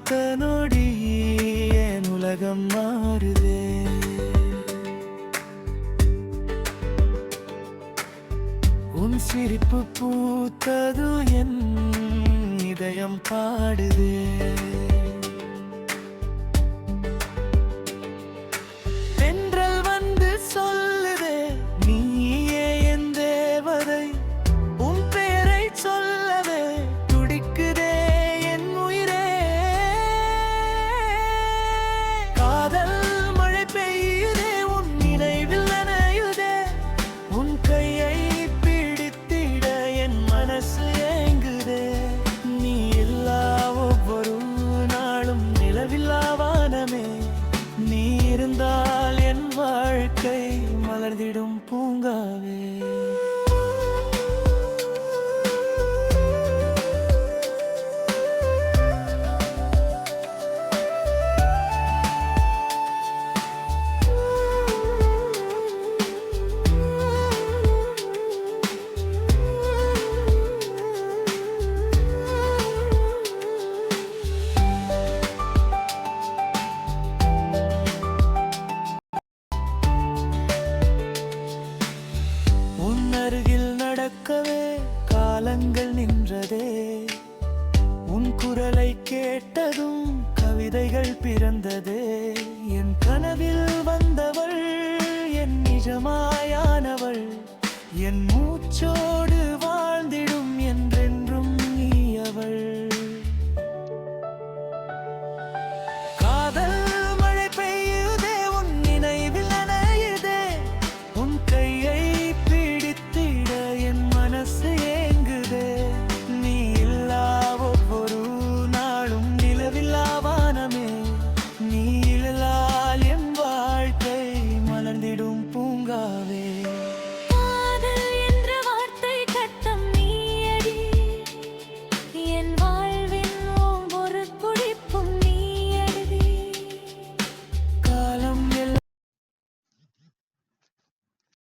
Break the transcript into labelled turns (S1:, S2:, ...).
S1: அடுத்த நொடி என் உலகம் மாறுதே. உன் சிரிப்பு பூத்தது என் இதயம் பாடுதே. தென்றல் வந்து சொல்லுதே நீயே என் தேவதை. உன் பெயரை சொல்லவே துடிக்குதே என் உயிரே. காதல் மழை பெய்யுதே உன் நினைவில் நனையுதே. உன் கையை பிடித்திட என் மனசு ஏங்குதே. நீ இல்லா ஒவ்வொரு நாளும் நிலவில்லா வானமே. நீ இருந்தால் என் வாழ்க்கை மலர்ந்திடும் பூங்காவே. அருகில் நடக்கவே காலங்கள் நின்றதே. உன் குரலை கேட்டதும் கவிதைகள் பிறந்ததே. என் கனவில் வந்தவள் என் நிஜமாயானவள். என்